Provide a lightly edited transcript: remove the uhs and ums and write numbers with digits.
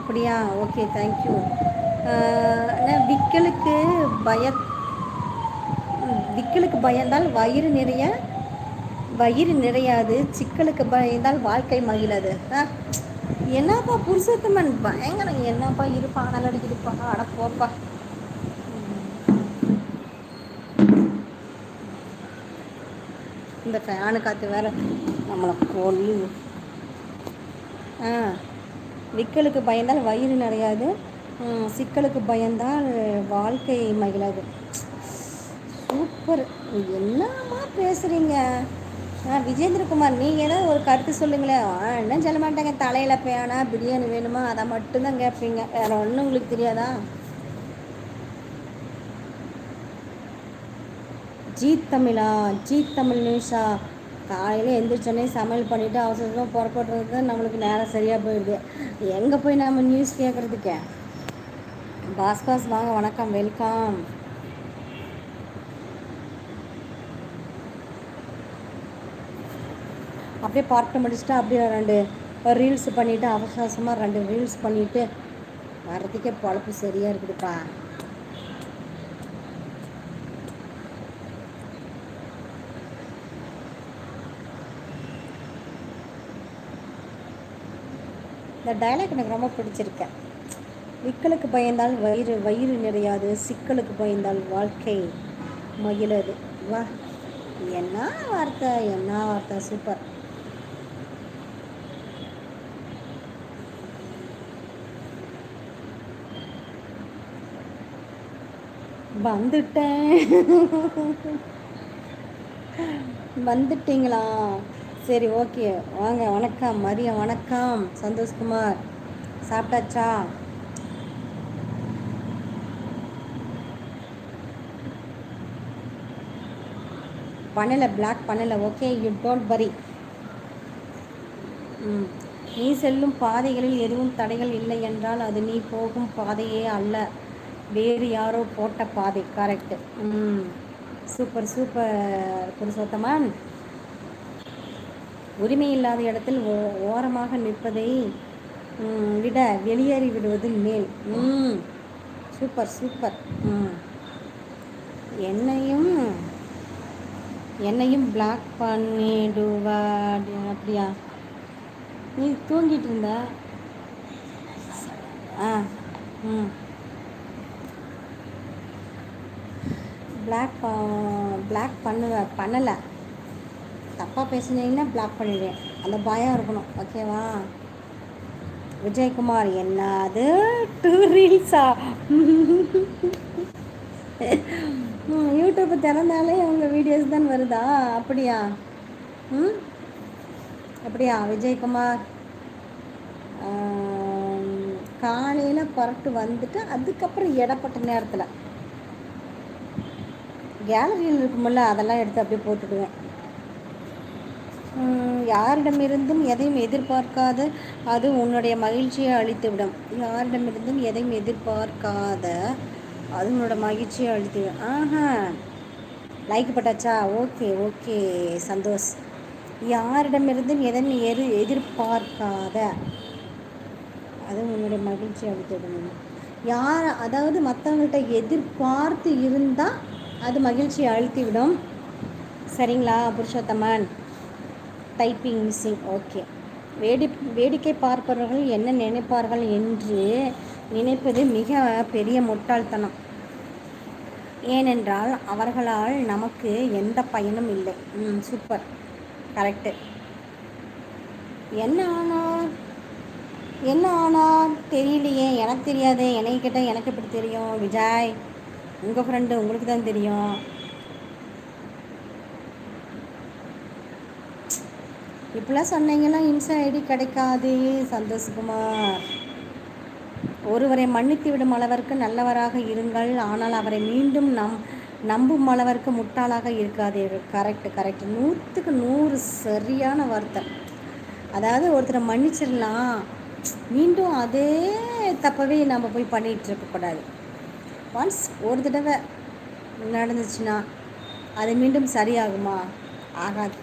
அப்படியா? Okay, thank you. விக்கலுக்கு பய விக்கலுக்கு பயந்தால் வயிறு நிறையாது, சிக்கலுக்கு பயந்தால் வாழ்க்கை மகிழது. என்னப்பா புருஷோத்தமன் பயங்கரம், என்னப்பா இருப்பா அனல் அடிக்குதுப்பா, அட போப்பா. இந்த ஃபேனு காற்று வேற நம்மளை கொல்லு. விக்கலுக்கு பயந்தால் வயிறு நிறையாது, சிக்கலுக்கு பயந்தால் வாழ்க்கை மகிழாது. சூப்பர், என்னம்மா பேசுகிறீங்க? விஜேந்திரகுமார், நீங்கள் ஏதாவது ஒரு கருத்து சொல்லுங்களேன். என்ன சொல்ல மாட்டாங்க, தலையில் பேனா பிரியாணி வேணுமா அதை மட்டும்தான் கேட்பீங்க, வேறு ஒன்றும் உங்களுக்கு தெரியாதா? ஜீ தமிழ் நியூஸா? காலையில் எந்திரிச்சோடனே சமையல் பண்ணிவிட்டு அவசரமாக புறப்படுறது தான் நம்மளுக்கு நேரம் சரியாக போயிடுது. எங்கே போய் நம்ம நியூஸ் கேட்குறதுக்கே? பாஸ் வாங்க, வணக்கம், வெல்கம். அப்படியே பார்க்க முடிச்சுட்டு அப்படியே 2 ரீல்ஸ் பண்ணிவிட்டு அவசரமாக 2 ரீல்ஸ் பண்ணிவிட்டு வர்றதுக்கே பொழப்பு சரியாக இருக்குதுப்பா. இந்த டைலாக் எனக்கு ரொம்ப பிடிச்சிருக்கேன். விக்கலுக்கு பயந்தால் வயிறு நிறையாது, சிக்கலுக்கு பயந்தால் வாழ்க்கை மகிழது. வா, என்ன வார்த்தை, சூப்பர். வந்துட்டீங்களா? சரி, ஓகே, வாங்க. வணக்கம் மதியம், வணக்கம் சந்தோஷ்குமார். சாப்பிட்டாச்சா? பண்ணலை, பிளாக் பண்ணலை. Okay, you don't worry. நீ செல்லும் பாதைகளில் எதுவும் தடைகள் இல்லை என்றால் அது நீ போகும் பாதையே அல்ல, வேறு யாரோ போட்ட பாதை. கரெக்டு. சூப்பர் புருஷோத்தமன். உரிமை இல்லாத இடத்தில் ஓரமாக நிற்பதை விட வெளியேறி விடுவது மேல். சூப்பர். என்னையும் பிளாக் பண்ணிடுவா? அப்படியா? நீ தூங்கிட்டு இருந்த? பிளாக் பண்ணலை. தப்பாக பேசுனீங்கன்னா பிளாக் பண்ணிடுவேன், அந்த பயம் இருக்கணும். ஓகேவா? விஜயகுமார், என்னது 2 ரீல்ஸா? யூடியூப் திறந்தாலே அவங்க வீடியோஸ் தான் வருதா? அப்படியா? அப்படியா விஜயகுமார்? காலையில் புறட்டு வந்துட்டு அதுக்கப்புறம் இடப்பட்ட நேரத்தில் கேலரியில் இருக்குமில்ல, அதெல்லாம் எடுத்து அப்படியே போட்டுடுவேன். யாரிடமிருந்தும் எதையும் எதிர்பார்க்காத அது உன்னுடைய மகிழ்ச்சியை அளித்துவிடும். யாரிடமிருந்தும் எதையும் எதிர்பார்க்காத அது உன்னோட மகிழ்ச்சியை அளித்துவிடும். லைக் பட்டாச்சா? ஓகே சந்தோஷ். யாரிடமிருந்தும் எதையும் எதிர்பார்க்காத அது உன்னுடைய மகிழ்ச்சியை அளித்துவிடும். அதாவது மற்றவங்கள்ட்ட எதிர்பார்த்து இருந்தால் அது மகிழ்ச்சியை அழுத்திவிடும். சரிங்களா புருஷோத்தமன்? Typing missing. ஓகே. வேடிக்கை பார்ப்பவர்கள் என்ன நினைப்பார்கள் என்று நினைப்பது மிக பெரிய முட்டாள்தனம். ஏனென்றால் அவர்களால் நமக்கு எந்த பயனும் இல்லை. Super, correct. என்ன ஆனார் தெரியலையே, எனக்கு தெரியாது. என்னை கேட்டால் எனக்கு எப்படி தெரியும்? விஜய், உங்கள் ஃப்ரெண்டு, உங்களுக்கு தான் தெரியும். இப்படிலாம் சொன்னீங்கன்னா இன்ஸ்டா ஐடி கிடைக்காது. சந்தோஷ்குமார், ஒருவரை மன்னித்து விடும் அளவிற்கு நல்லவராக இருங்கள், ஆனால் அவரை மீண்டும் நம்பும் அளவிற்கு முட்டாளாக இருக்காதீர்கள். கரெக்டு 100க்கு 100 சரியான வார்த்தை. அதாவது ஒருத்தரை மன்னிச்சிடலாம், மீண்டும் அதே தப்பவே நம்ம போய் பண்ணிகிட்டு இருக்கக்கூடாது. ஒன்ஸ் ஒரு தடவை நடந்துச்சுன்னா அது மீண்டும் சரியாகுமா? ஆகாது.